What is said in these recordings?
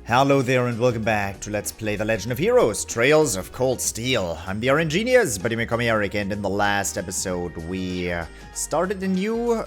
Hello there and welcome back to Let's Play The Legend of Heroes, Trails of Cold Steel. I'm the RNGenius, but you may call me Eric, and in the last episode we started a new,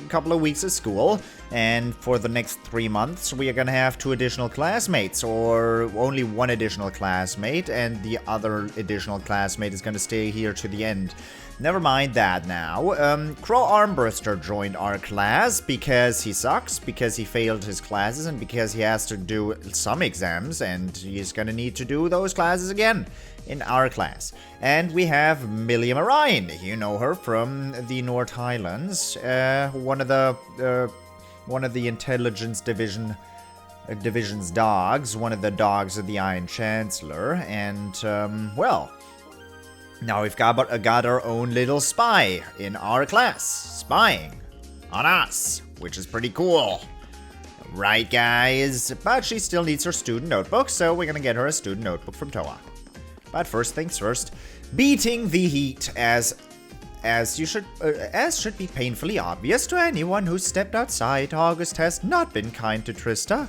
couple of weeks of school, and for the next 3 months we are gonna have 2 additional classmates, or only 1 additional classmate, and the other additional classmate is gonna stay here to the end. Never mind that now. Crow Armbruster joined our class because he sucks, because he failed his classes, and because he has to do some exams, and he's gonna need to do those classes again in our class. And we have Milliam Orion. You know her from the North Highlands, one of the intelligence division's dogs, one of the dogs of the Iron Chancellor, and well. Now we've got our own little spy in our class, spying on us, which is pretty cool. Right, guys? But she still needs her student notebook, so we're gonna get her a student notebook from TloH. But first things first, beating the heat as should be painfully obvious to anyone who's stepped outside. August has not been kind to Trista.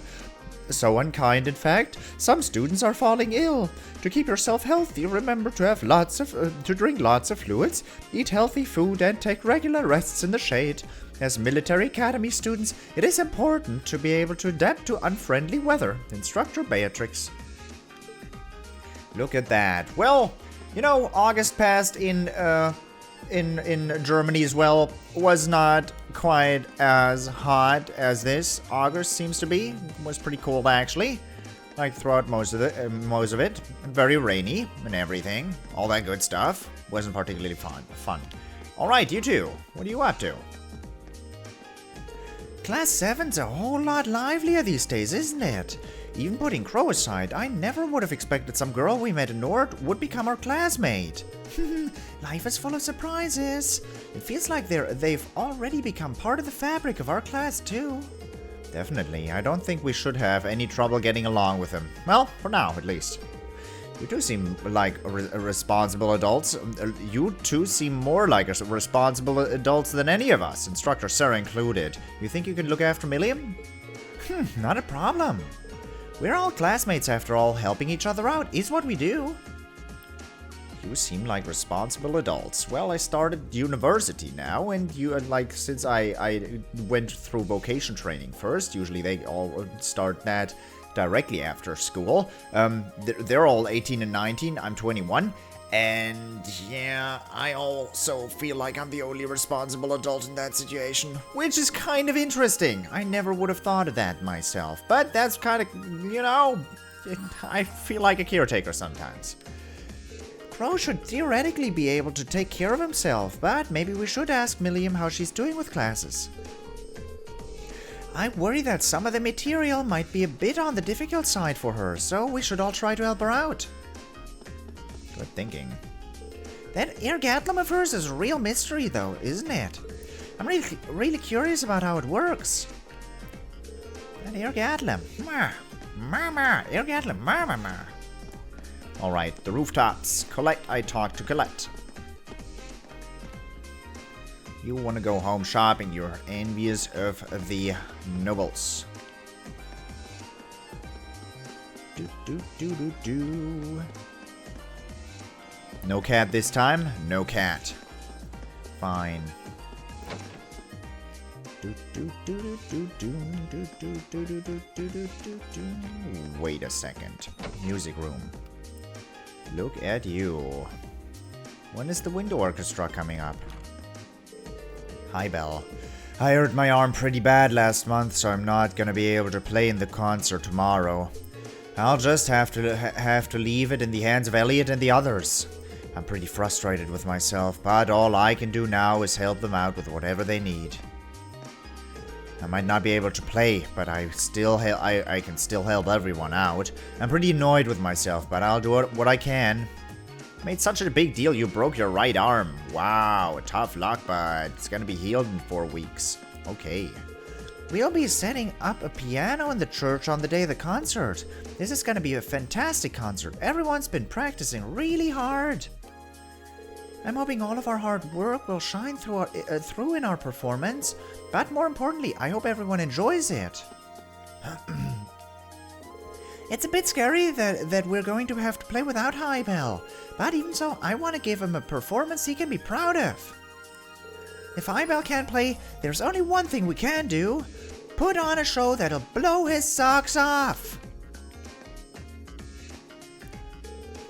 So unkind, in fact. Some students are falling ill. To keep yourself healthy, remember to have to drink lots of fluids, eat healthy food, and take regular rests in the shade. As military academy students, it is important to be able to adapt to unfriendly weather. Instructor Beatrix. Look at that. Well, you know, August passed in Germany as well was not quite as hot as this August seems to be. It was pretty cold actually, like throughout most of it. Very rainy and everything, all that good stuff. Wasn't particularly fun. All right, you two, what are you up to? Class 7's a whole lot livelier these days, isn't it? Even putting Crow aside, I never would have expected some girl we met in Nord would become our classmate. Life is full of surprises. It feels like they've already become part of the fabric of our class, too. Definitely. I don't think we should have any trouble getting along with them. Well, for now, at least. You two seem like responsible adults. You two seem more like responsible adults than any of us, Instructor Sarah included. You think you can look after Milliam? Not a problem. We're all classmates after all. Helping each other out is what we do. You seem like responsible adults. Well, I started university now, and since I went through vocation training first, usually they all start that directly after school. They're all 18 and 19, I'm 21, and yeah, I also feel like I'm the only responsible adult in that situation, which is kind of interesting. I never would have thought of that myself, but that's kind of, you know, I feel like a caretaker sometimes. Crow should theoretically be able to take care of himself, but maybe we should ask Milliam how she's doing with classes. I worry that some of the material might be a bit on the difficult side for her, so we should all try to help her out. Good thinking. That Ergatlum of hers is a real mystery, though, isn't it? I'm really curious about how it works. That Ergatlum. Ergatlum. Alright, the rooftops. Colette, I talked to Colette. You want to go home shopping. You're envious of the nobles. No cat this time? No cat. Fine. Wait a second. Music room. Look at you. When is the window orchestra coming up? Hi, Belle. I hurt my arm pretty bad last month, so I'm not gonna be able to play in the concert tomorrow. I'll just have to leave it in the hands of Elliot and the others. I'm pretty frustrated with myself, but all I can do now is help them out with whatever they need. I might not be able to play, but I can still help everyone out. I'm pretty annoyed with myself, but I'll do what I can. Made such a big deal you broke your right arm. Wow, tough luck, but it's gonna be healed in 4 weeks. Okay. We'll be setting up a piano in the church on the day of the concert. This is gonna be a fantastic concert. Everyone's been practicing really hard. I'm hoping all of our hard work will shine through in our performance, but more importantly, I hope everyone enjoys it. It's a bit scary that we're going to have to play without Highbell, but even so, I want to give him a performance he can be proud of. If Highbell can't play, there's only one thing we can do. Put on a show that'll blow his socks off.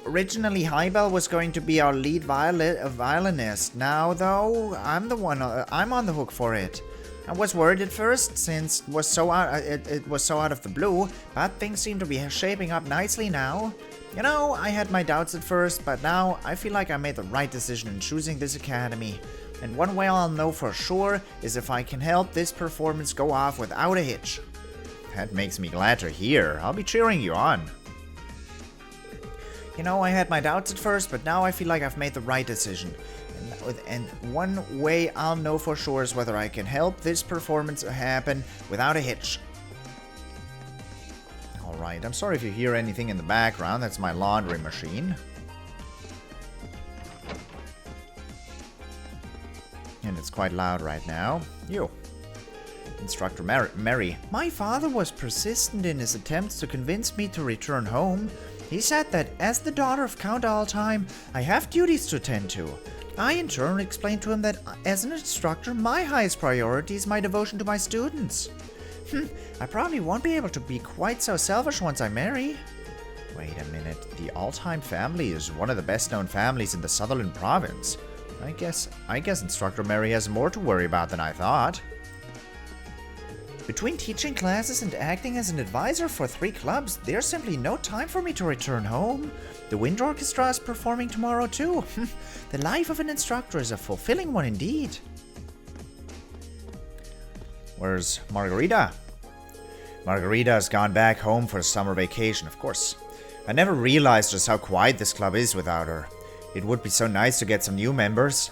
Originally, Highbell was going to be our lead violinist. Now, though, I'm on the hook for it. I was worried at first, since it was so out of the blue, but things seem to be shaping up nicely now. You know, I had my doubts at first, but now I feel like I made the right decision in choosing this academy. And one way I'll know for sure is if I can help this performance go off without a hitch. That makes me glad to hear. I'll be cheering you on. You know, I had my doubts at first, but now I feel like I've made the right decision. And one way I'll know for sure is whether I can help this performance happen without a hitch. Alright, I'm sorry if you hear anything in the background. That's my laundry machine. And it's quite loud right now. You. Instructor Mary. My father was persistent in his attempts to convince me to return home. He said that as the daughter of Count Altheim, I have duties to attend to. I in turn explained to him that as an instructor, my highest priority is my devotion to my students. I probably won't be able to be quite so selfish once I marry. Wait a minute, the Altheim family is one of the best known families in the Sutherland province. I guess Instructor Mary has more to worry about than I thought. Between teaching classes and acting as an advisor for 3 clubs, there's simply no time for me to return home. The wind orchestra is performing tomorrow too. The life of an instructor is a fulfilling one indeed. Where's Margarita? Margarita has gone back home for a summer vacation, of course. I never realized just how quiet this club is without her. It would be so nice to get some new members.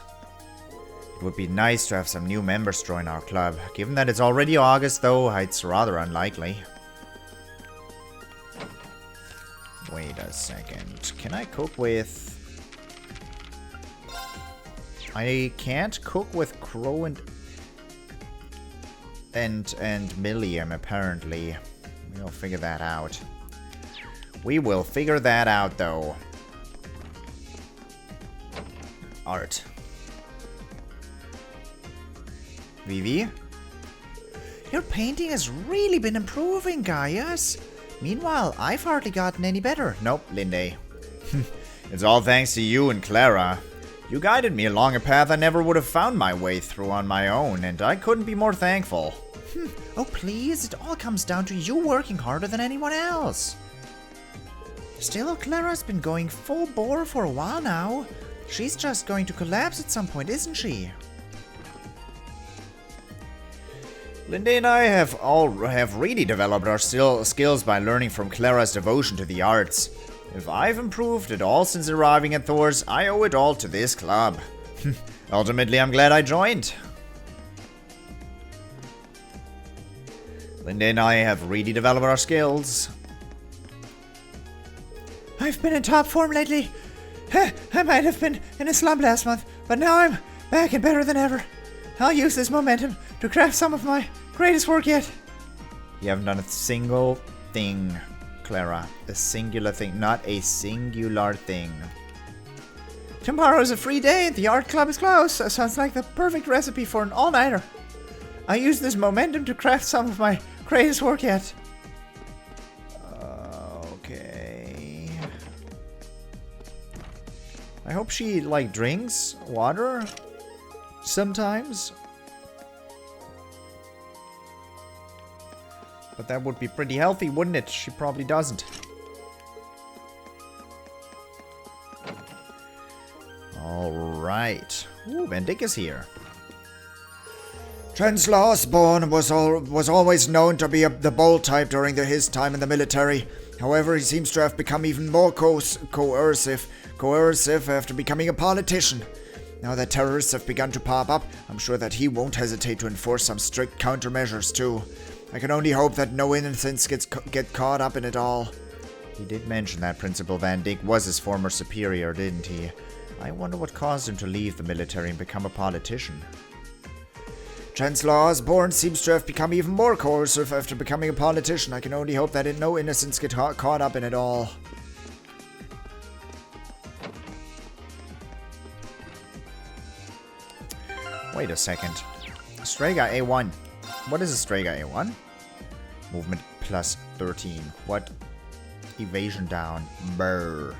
It would be nice to have some new members join our club. Given that it's already August, though, it's rather unlikely. Wait a second. Can I cook with... I can't cook with Crow and Milliam, apparently. We'll figure that out. We will figure that out, though. Art. Vivi? Your painting has really been improving, Gaius. Meanwhile, I've hardly gotten any better. Nope, Linde. It's all thanks to you and Clara. You guided me along a path I never would have found my way through on my own, and I couldn't be more thankful. Oh, please, it all comes down to you working harder than anyone else. Still, Clara's been going full bore for a while now. She's just going to collapse at some point, isn't she? Linde and I have really developed our skills by learning from Clara's devotion to the arts. If I've improved at all since arriving at Thors, I owe it all to this club. Ultimately, I'm glad I joined. Linde and I have really developed our skills. I've been in top form lately. I might have been in a slump last month, but now I'm back and better than ever. I'll use this momentum to craft some of my greatest work yet. You haven't done a single thing, Clara. A singular thing, not a singular thing. Tomorrow's a free day and the art club is closed. That sounds like the perfect recipe for an all-nighter. I use this momentum to craft some of my greatest work yet. Okay. I hope she, like, drinks water sometimes. But that would be pretty healthy, wouldn't it? She probably doesn't. Alright. Ooh, Van Dyck is here. Chancellor Osbourne was always known to be the bold type during his time in the military. However, he seems to have become even more coercive after becoming a politician. Now that terrorists have begun to pop up, I'm sure that he won't hesitate to enforce some strict countermeasures too. I can only hope that no innocents get caught up in it all. He did mention that Principal Van Dyck was his former superior, didn't he? I wonder what caused him to leave the military and become a politician. Chancellor Osbourne seems to have become even more coercive after becoming a politician. I can only hope that no innocents get caught up in it all. Wait a second. Strega A1. What is a Strega A1? Movement plus 13. What? Evasion down. Brr.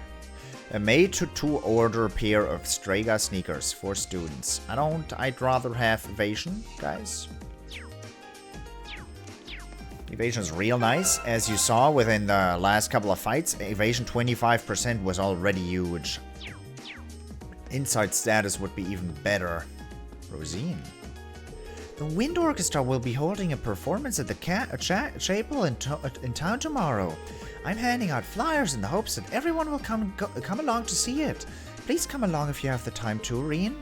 A made-to-two order pair of Strega sneakers for students. I'd rather have evasion, guys. Evasion is real nice. As you saw within the last couple of fights, evasion 25% was already huge. Inside status would be even better. Rosine. The Wind Orchestra will be holding a performance at the chapel in town tomorrow. I'm handing out flyers in the hopes that everyone will come along to see it. Please come along if you have the time to, Rean.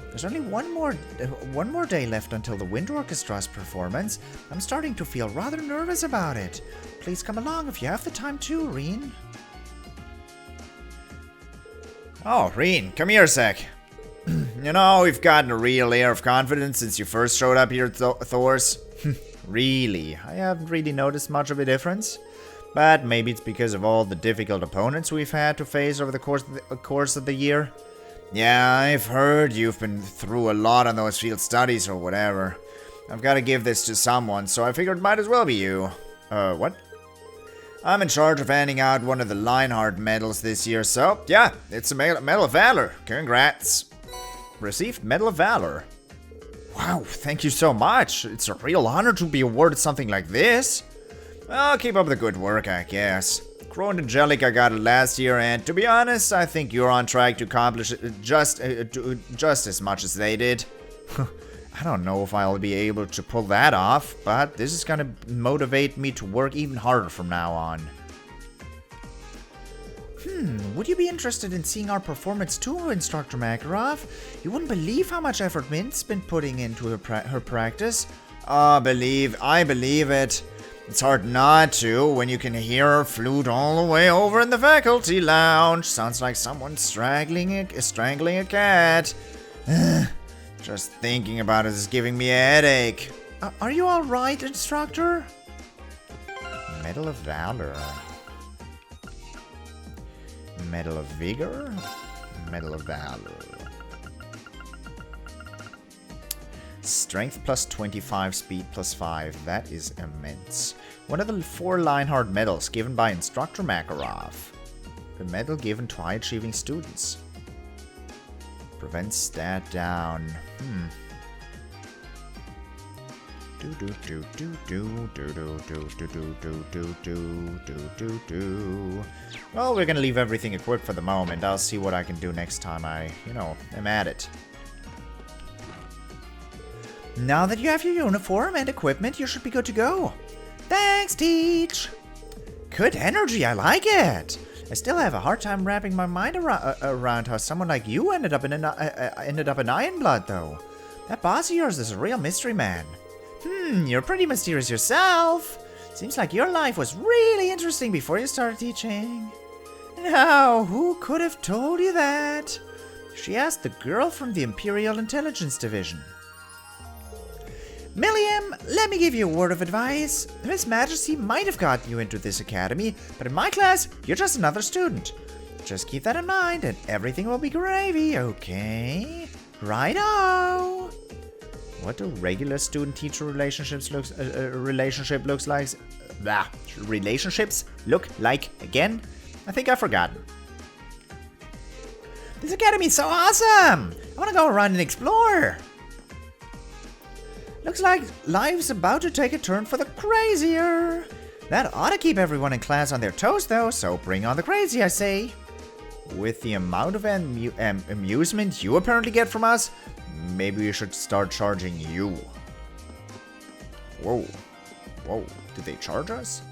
There's only one more day left until the Wind Orchestra's performance. I'm starting to feel rather nervous about it. Please come along if you have the time to, Rean. Oh, Rean, come here a sec. You know, we've gotten a real air of confidence since you first showed up here at Thors. Really? I haven't really noticed much of a difference. But maybe it's because of all the difficult opponents we've had to face over the course of the year. Yeah, I've heard you've been through a lot on those field studies or whatever. I've got to give this to someone, so I figured it might as well be you. What? I'm in charge of handing out one of the Lionheart medals this year, so yeah, it's a Medal of Valor. Congrats. Received Medal of Valor. Wow, thank you so much. It's a real honor to be awarded something like this. Well, keep up the good work, I guess. Crow and Angelica got it last year, and to be honest, I think you're on track to accomplish it just as much as they did. I don't know if I'll be able to pull that off, but this is gonna motivate me to work even harder from now on. Would you be interested in seeing our performance too, Instructor Makarov? You wouldn't believe how much effort Mint's been putting into her practice. I believe it. It's hard not to when you can hear her flute all the way over in the faculty lounge. Sounds like someone strangling a cat. Just thinking about it is giving me a headache. Are you alright, Instructor? Medal of Valor. Medal of Vigor? Medal of Valor. Strength plus 25, speed plus 5. That is immense. One of the 4 Lionheart medals given by Instructor Makarov. A medal given to high-achieving students. Prevents stat down. Well, we're gonna leave everything equipped for the moment. I'll see what I can do next time I, am at it. Now that you have your uniform and equipment, you should be good to go. Thanks, Teach! Good energy, I like it! I still have a hard time wrapping my mind around how someone like you ended up in Ironblood, though. That boss of yours is a real mystery man. You're pretty mysterious yourself. Seems like your life was really interesting before you started teaching. Now, who could have told you that? She asked the girl from the Imperial Intelligence Division. Milliam, let me give you a word of advice. His Majesty might have gotten you into this academy, but in my class, you're just another student. Just keep that in mind and everything will be gravy, okay? Righto! What do regular student-teacher relationships looks like? Relationships look like again? I think I've forgotten. This academy is so awesome! I want to go around and explore. Looks like life's about to take a turn for the crazier. That ought to keep everyone in class on their toes, though, so bring on the crazy, I say. With the amount of amusement you apparently get from us, maybe we should start charging you. Whoa. Did they charge us?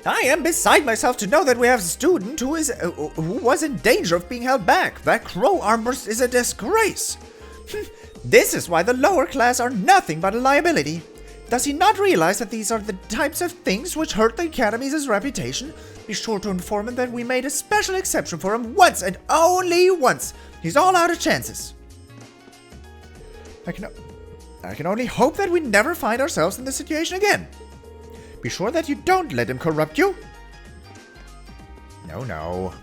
I am beside myself to know that we have a student who was in danger of being held back. That crow armor is a disgrace. This is why the lower class are nothing but a liability. Does he not realize that these are the types of things which hurt the Academy's reputation? Be sure to inform him that we made a special exception for him once and only once. He's all out of chances. I can only hope that we never find ourselves in this situation again. Be sure that you don't let him corrupt you. No.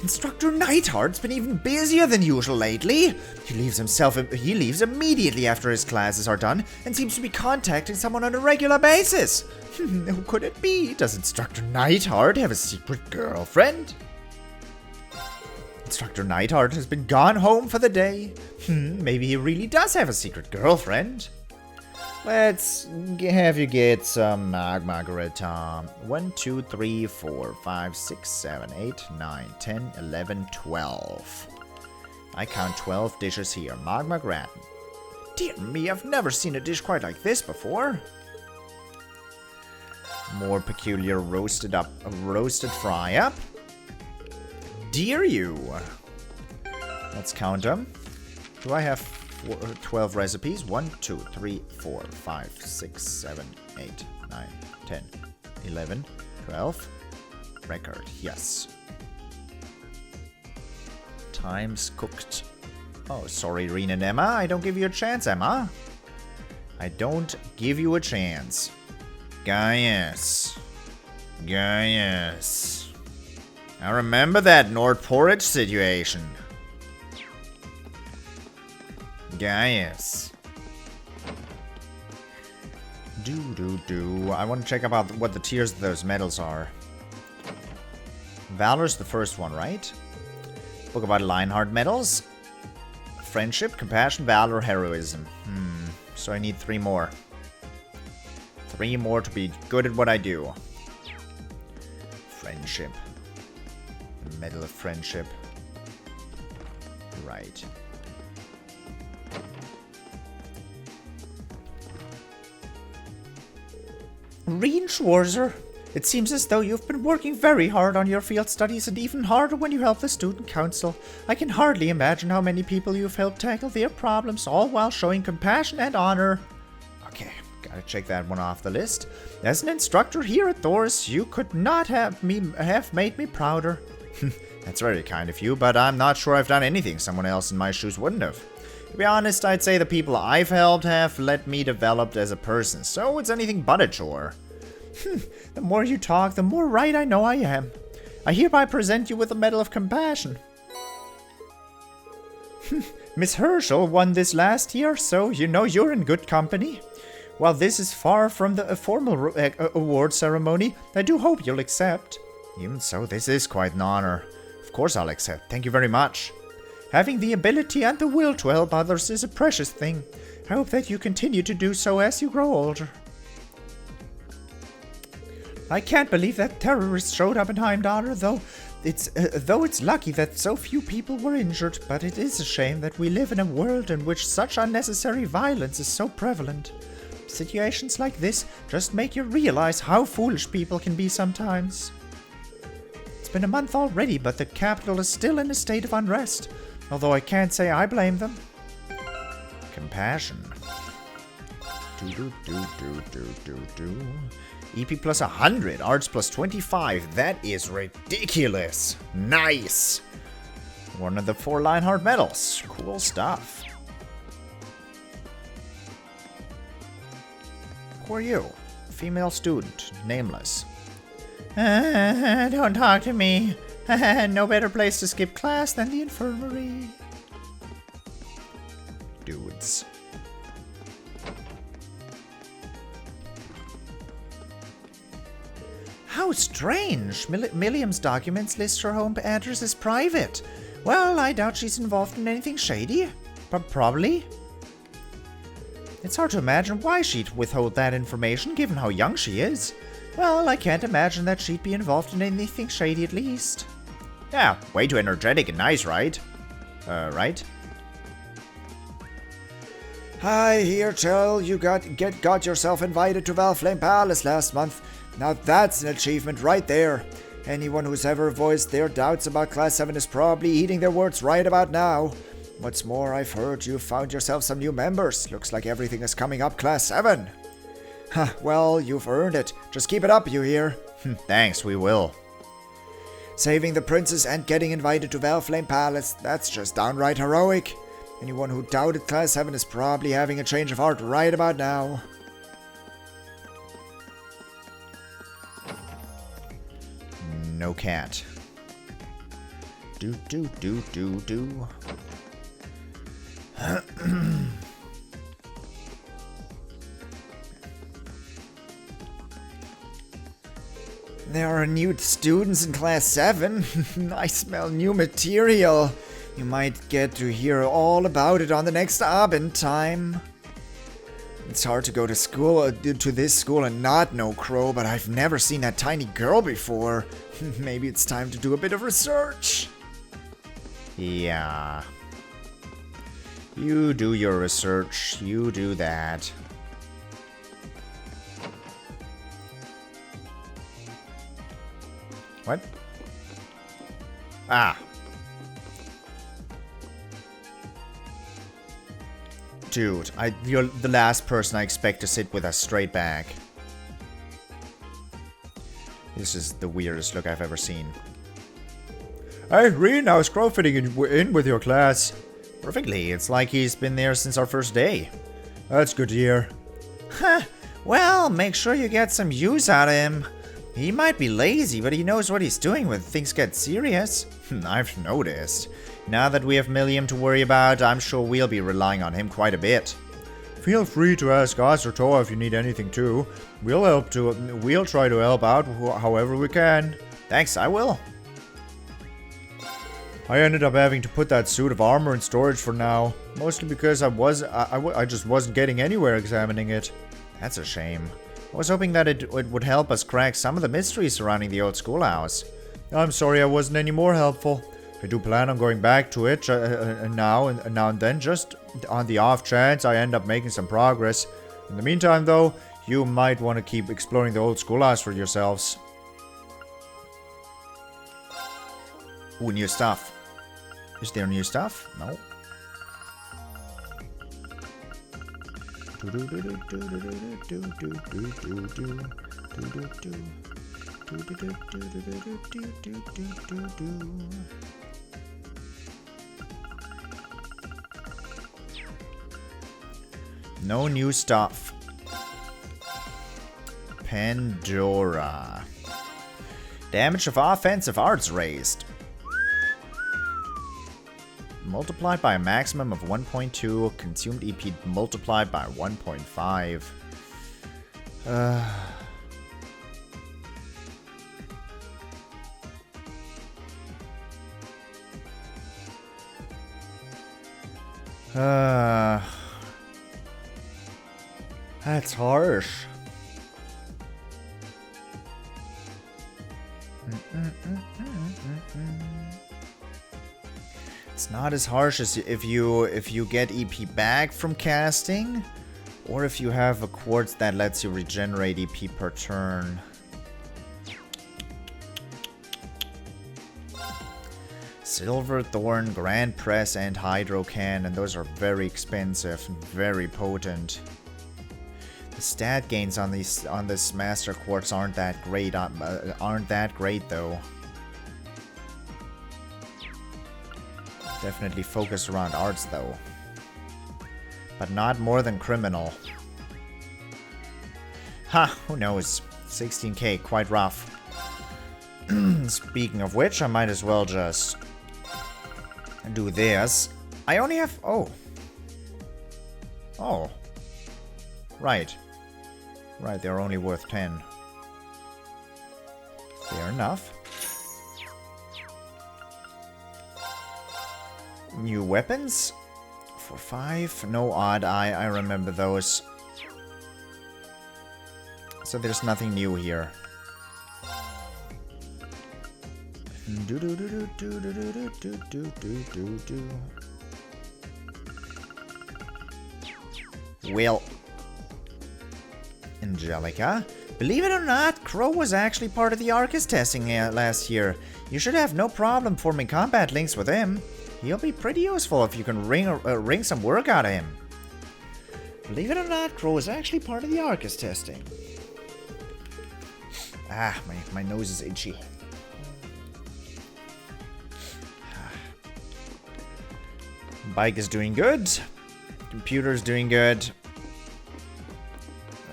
Instructor Neidhart's been even busier than usual lately. He leaves immediately after his classes are done and seems to be contacting someone on a regular basis. Who could it be? Does Instructor Neidhart have a secret girlfriend? Instructor Neidhart has been gone home for the day. Maybe he really does have a secret girlfriend. Let's have you get some magma gratin. 1, 2, 3, 4, 5, 6, 7, 8, 9, 10, 11, 12. I count 12 dishes here. Magma gratin. Dear me, I've never seen a dish quite like this before. More peculiar roasted fry up. Dear you. Let's count them. Do I have 12 recipes? 1, 2, 3, 4, 5, 6, 7, 8, 9, 10, 11, 12. Record, yes. Times cooked. Oh, sorry, Rean and Emma. I don't give you a chance, Emma. I don't give you a chance. Gaius. I remember that Nord porridge situation. Gaius. I want to check about what the tiers of those medals are. Valor's the first one, right? Book about Lionheart medals. Friendship, compassion, valor, heroism. So I need 3 more. 3 more to be good at what I do. Friendship. Medal of Friendship. Right. Rean Schwarzer, it seems as though you've been working very hard on your field studies and even harder when you help the student council. I can hardly imagine how many people you've helped tackle their problems, all while showing compassion and honor. Okay, gotta check that one off the list. As an instructor here at Thors, you could not have made me prouder. That's very kind of you, but I'm not sure I've done anything someone else in my shoes wouldn't have. To be honest, I'd say the people I've helped have let me develop as a person, so it's anything but a chore. The more you talk, the more right I know I am. I hereby present you with a Medal of Compassion. Miss Herschel won this last year, so you know you're in good company. While this is far from the formal award ceremony, I do hope you'll accept. Even so, this is quite an honor. Of course I'll accept. Thank you very much. Having the ability and the will to help others is a precious thing. I hope that you continue to do so as you grow older. I can't believe that terrorists showed up in Heimdallr, though it's lucky that so few people were injured, but it is a shame that we live in a world in which such unnecessary violence is so prevalent. Situations like this just make you realize how foolish people can be sometimes. It's been a month already, but the capital is still in a state of unrest, although I can't say I blame them. Compassion. EP plus 100, arts plus 25. That is ridiculous. Nice. One of the 4 Lionheart medals. Cool stuff. Who are you? Female student, nameless. Don't talk to me. No better place to skip class than the infirmary. Dudes. How strange. Milliam's documents list her home address as private. Well, I doubt she's involved in anything shady. But probably. It's hard to imagine why she'd withhold that information, given how young she is. Well, I can't imagine that she'd be involved in anything shady at least. Yeah, way too energetic and nice, right? Right? I hear tell you got yourself invited to Valflame Palace last month. Now that's an achievement right there. Anyone who's ever voiced their doubts about Class 7 is probably eating their words right about now. What's more, I've heard you've found yourself some new members. Looks like everything is coming up Class 7. Huh, well, you've earned it. Just keep it up, you hear? Thanks, we will. Saving the princess and getting invited to Valflame Palace, that's just downright heroic. Anyone who doubted Class 7 is probably having a change of heart right about now. No cat. Do. There are new students in Class 7. I smell new material. You might get to hear all about it on the next Abend time. It's hard to go to school, to this school and not know Crow, but I've never seen that tiny girl before. Maybe it's time to do a bit of research. Yeah. You do your research. You do that. What? Ah. Dude, you're the last person I expect to sit with a straight back. This is the weirdest look I've ever seen. Hey, Rean, how's Crow fitting in with your class? Perfectly. It's like he's been there since our first day. That's good to hear. Huh. Well, make sure you get some use out of him. He might be lazy, but he knows what he's doing when things get serious. I've noticed. Now that we have Milliam to worry about, I'm sure we'll be relying on him quite a bit. Feel free to ask us or Toa if you need anything too. We'll try to help out however we can. Thanks, I will. I ended up having to put that suit of armor in storage for now, mostly because I just wasn't getting anywhere examining it. That's a shame. I was hoping that it would help us crack some of the mysteries surrounding the old schoolhouse. I'm sorry I wasn't any more helpful. I do plan on going back to it now and then, just on the off chance I end up making some progress. In the meantime, though, you might want to keep exploring the old schoolhouse for yourselves. Ooh, new stuff. Is there new stuff? No. No new stuff. Pandora. Damage of offensive arts raised. Multiplied by a maximum of 1.2. Consumed EP multiplied by 1.5. That's harsh. It's not as harsh as if you get EP back from casting, or if you have a quartz that lets you regenerate EP per turn. Silver Thorn, Grand Press, and Hydro Cannon. Those are very expensive and very potent. The stat gains on this Master Quartz aren't that great. Though. Definitely focused around arts though, but not more than criminal. Ha! Who knows? 16k, quite rough. Speaking of which, I might as well just do this. I only have... Oh. Right. Right, they're only worth 10. Fair enough. New weapons? For 5? No odd eye, I remember those. So there's nothing new here. Well, Angelica, believe it or not, Crow was actually part of the Arcus testing last year. You should have no problem forming combat links with him. He'll be pretty useful if you can wring some work out of him. Believe it or not, Crow is actually part of the Arcus testing. Ah, my nose is itchy. Bike is doing good. Computer's doing good.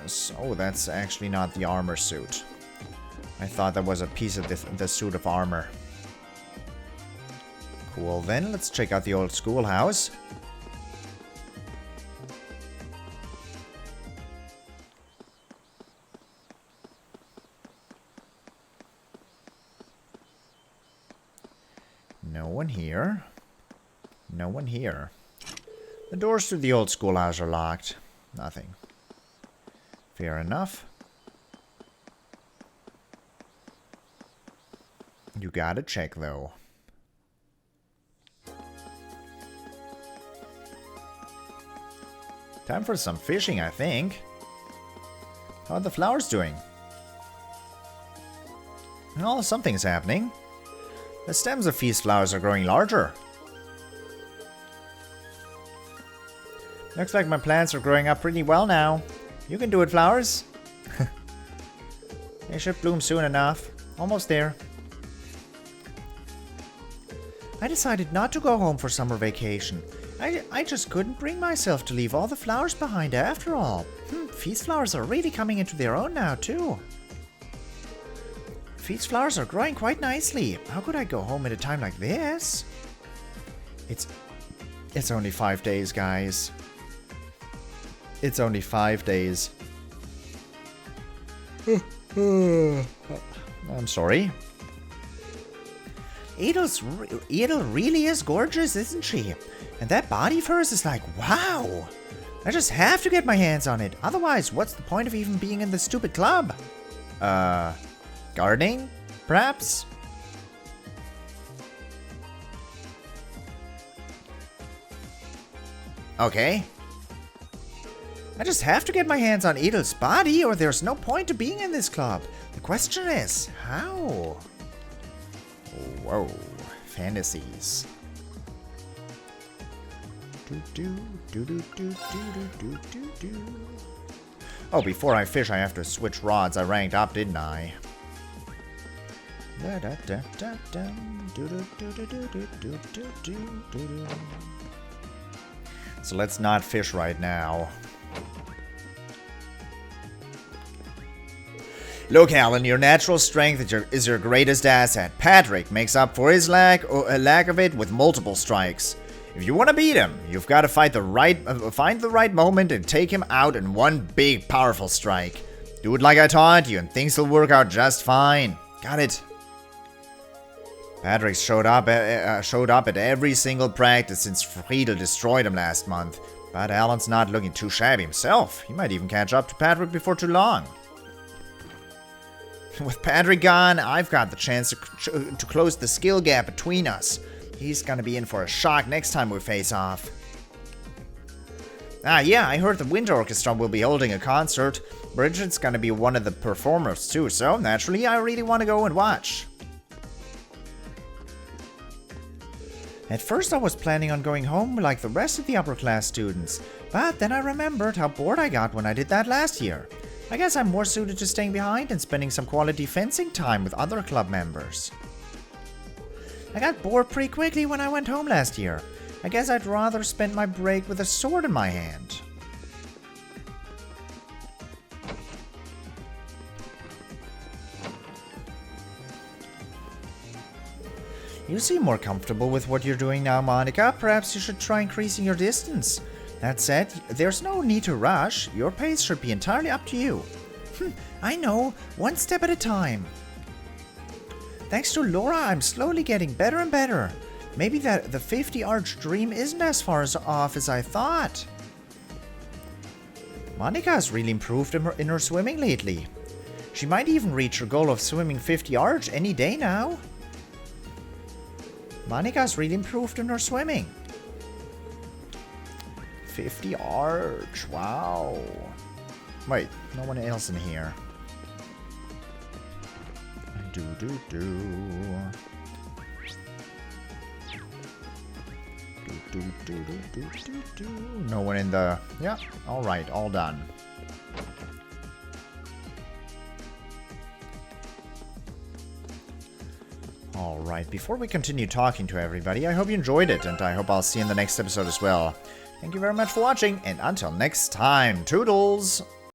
So that's actually not the armor suit. I thought that was a piece of the suit of armor. Cool, then let's check out the old schoolhouse. No one here. No one here. The doors to the old schoolhouse are locked. Nothing. Fair enough. You gotta check, though. Time for some fishing, I think. How are the flowers doing? Oh, something's happening. The stems of feast flowers are growing larger. Looks like my plants are growing up pretty well now. You can do it, flowers. They should bloom soon enough. Almost there. I decided not to go home for summer vacation. I just couldn't bring myself to leave all the flowers behind after all. Feast flowers are really coming into their own now, too. Feast flowers are growing quite nicely. How could I go home at a time like this? It's only 5 days, guys. It's only 5 days. I'm sorry. Edel really is gorgeous, isn't she? And that body of hers is like, wow! I just have to get my hands on it. Otherwise, what's the point of even being in this stupid club? Gardening? Perhaps? Okay. I just have to get my hands on Edel's body, or there's no point to being in this club. The question is, how? Whoa, fantasies. Oh, before I fish, I have to switch rods. I ranked up, didn't I? So let's not fish right now. Look, Alan, your natural strength is your greatest asset. Patrick makes up for his lack of it with multiple strikes. If you want to beat him, you've got to find the right moment and take him out in one big, powerful strike. Do it like I taught you, and things will work out just fine. Got it. Patrick showed up at every single practice since Friedel destroyed him last month. But Alan's not looking too shabby himself. He might even catch up to Patrick before too long. With Patrick gone, I've got the chance to close the skill gap between us. He's gonna be in for a shock next time we face off. Ah, yeah, I heard the Wind Orchestra will be holding a concert. Bridget's gonna be one of the performers too, so naturally I really want to go and watch. At first I was planning on going home like the rest of the upper class students, but then I remembered how bored I got when I did that last year. I guess I'm more suited to staying behind and spending some quality fencing time with other club members. I got bored pretty quickly when I went home last year. I guess I'd rather spend my break with a sword in my hand. You seem more comfortable with what you're doing now, Monica. Perhaps you should try increasing your distance. That said, there's no need to rush. Your pace should be entirely up to you. I know, one step at a time. Thanks to Laura, I'm slowly getting better and better. Maybe that the 50 arch dream isn't as far off as I thought. Monica's really improved in her swimming lately. She might even reach her goal of swimming 50 arch any day now. Monica's really improved in her swimming. 50 arch, wow. Wait, no one else in here. No one in the... Yeah, alright, all done. Alright, before we continue talking to everybody, I hope you enjoyed it, and I hope I'll see you in the next episode as well. Thank you very much for watching, and until next time, toodles!